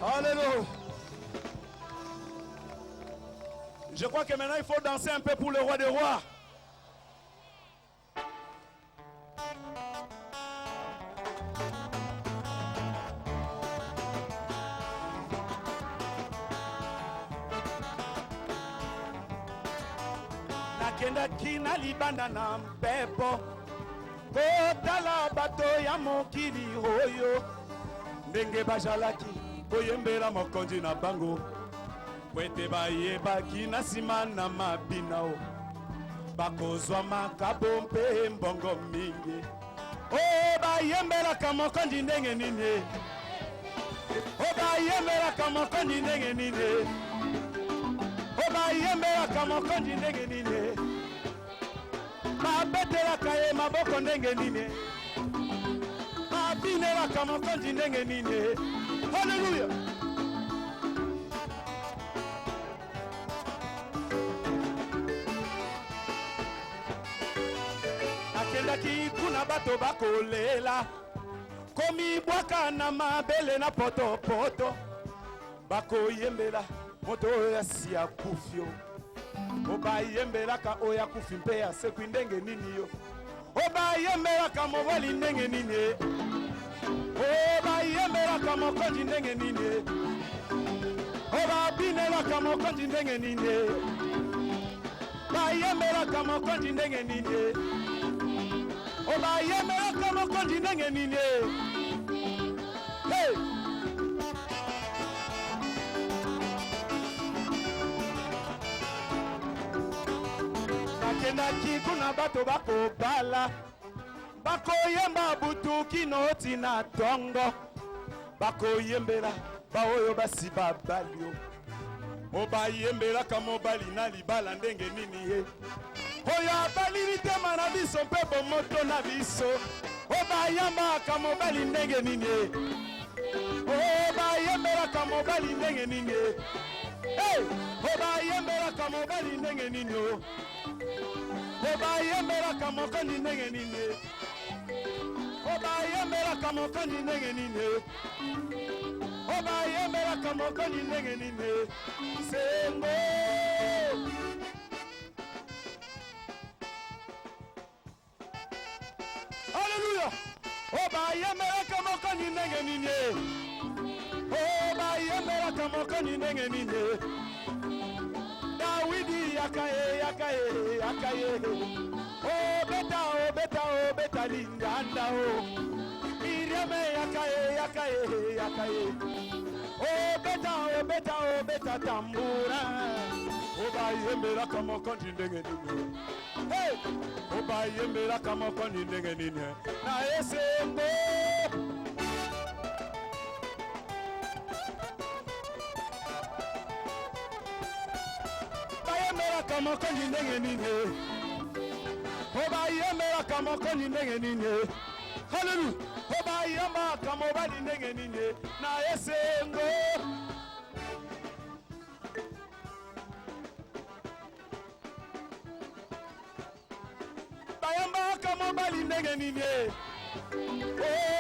Alléluia. Je crois que maintenant il faut danser un peu pour le roi des rois. Nakendaki na libanda na mpepo kotala bato ya mokili oyo ndenge bazalaki koyembela mokonzi na bango kwete bayebaki na nsima na mabina o bakozwa makabo mpe mbongo mingi o bayembelaka mokonzi ndenge nini o bayembelaka mokonzi ndenge nini o bayembelaka mokonzi ndenge nini babetelaka ye maboko ndenge nini babinelaka mokonzi ndenge nini. Haleluya. Nakendaki kuna bato bakolela komibwaka na mabele na potopoto bakoyembela moto oyo asi akufio obayembelaka oyo akufi mpe asekwi ndenge nini yo obayembelaka mobali ndenge nini obayembelaka mokonzi ndenge nini obabinelaka mokonzi ndenge nini bayembelaka mokonzi ndenge nini obayembelaka mokonzi ndenge nini. Hey! Nakendaki kuna bato bakobala bakoyemba butu kino tina tongo bakoyembela baoyo basi babalio obayembelaka mobali na libala ndenge nini ye oyo abali litema na biso mpe bomoto na biso obayambaka mobali ndenge nini ye obayembelaka mobali ndenge nini ye obayembelaka mobali ndenge nini o obayembelaka mokonzi ndenge nini obayembelaka mokonzi ndenge nini obayembelaka mokonzi ndenge nini sengo Haleluya. Obayembelaka mokonzi ndenge nini obayembelaka mokonzi ndenge nini Dawidi yakaye obeta linganda o Miriam yakaye obeta tambura obayembelaka mokonzi ndenge nini obayembelaka mokonzi ndenge nini na esengo bayembelaka mokonzi ndenge nini obayembelaka mokonzi ndenge nini. Haleluya. Obayembelaka mobali ndenge nini na esengo bayembelaka mobali ndenge nini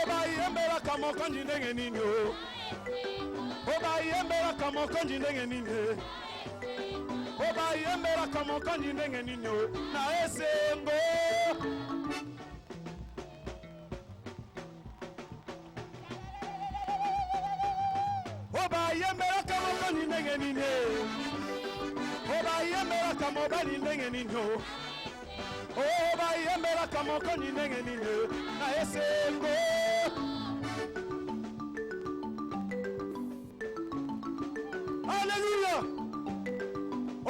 obayembelaka mokonzi ndenge nini obayembelaka mokonzi ndenge nini obayembelaka mokonzi ndenge nini na esengo obayembelaka mokonzi ndenge nini obayembelaka mobali ndenge nini obayembelaka mokonzi ndenge nini na esengo Haleluya.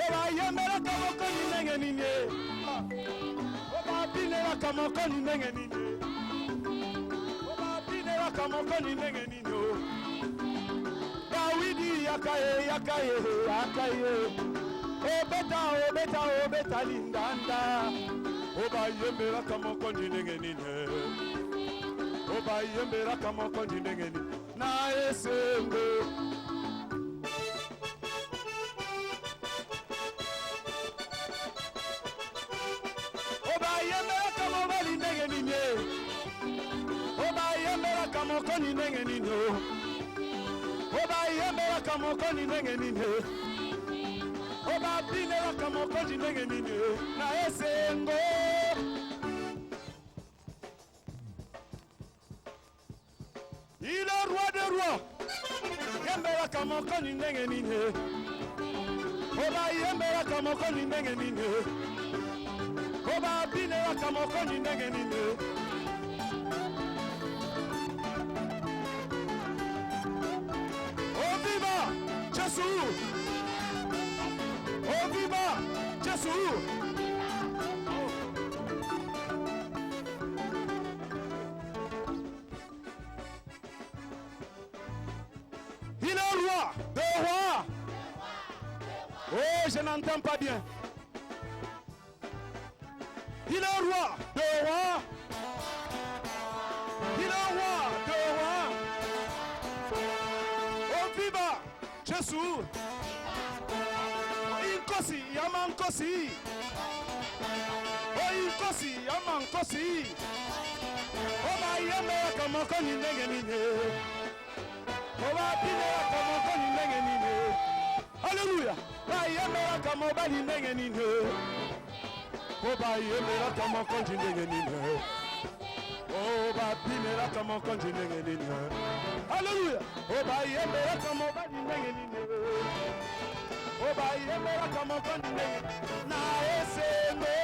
Obayembelaka mokonzi ndenge nini obabinelaka mokonzi ndenge nini obabinelaka mokonzi ndenge nini Dawidi yakaye obeta linganda obayembelaka mokonzi ndenge nini obayembelaka mokonzi ndenge nini na esengo obayembelaka mobali ndenge nini obayembelaka mokonzi ndenge nini Oba yembela kamoko ni ndenge nini. Oba binela kamoko ni ndenge nini. Na esengo. Il est roi des rois. Yembela kamoko ni ndenge nini. Oba yembela kamoko ni ndenge nini. Oba binela kamoko ni ndenge nini. Oh viva Jésus. Oh viva Jésus. Il est roi, de roi. Oh, je n'entends pas bien. Il est roi, de roi. Il est roi, de roi. Oh, viva Jésus. Inkosi, yamankosi. Oh, inkosi, yamankosi. Oh, ma yeme kamoko ni ndenge nini. Alléluia. Bayemera kamo bali ndenge nini. Oh bayemera kamo konji ndenge nini. Oh babinera kamo konji ndenge nini. Alléluia. Oh bayemera kamo bali ndenge nini. Oh bayemera kamo konji ndenge na eseme.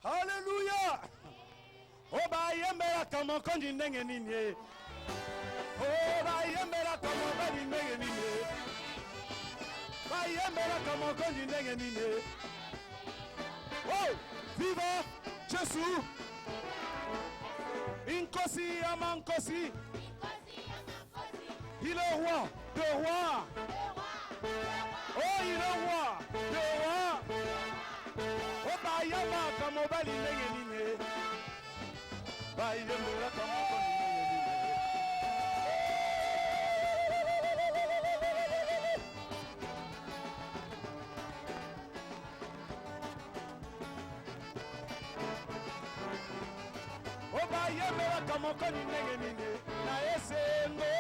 Alléluia. Oh ba yembera kamo konji ndenge nini. Oh ba yembera kamo bali ndenge nini. Ba yembera kamo konji ndenge nini. Oh, viva Jésus. Inkosi amankosi. Il est roi, de roi. Oh, il est roi, de roi. Oh, ba yama kamo bali ndenge nini. Ba yembera kamo konji ndenge nini. Oh, ba yembera kamo konji ndenge nini. Na esengo.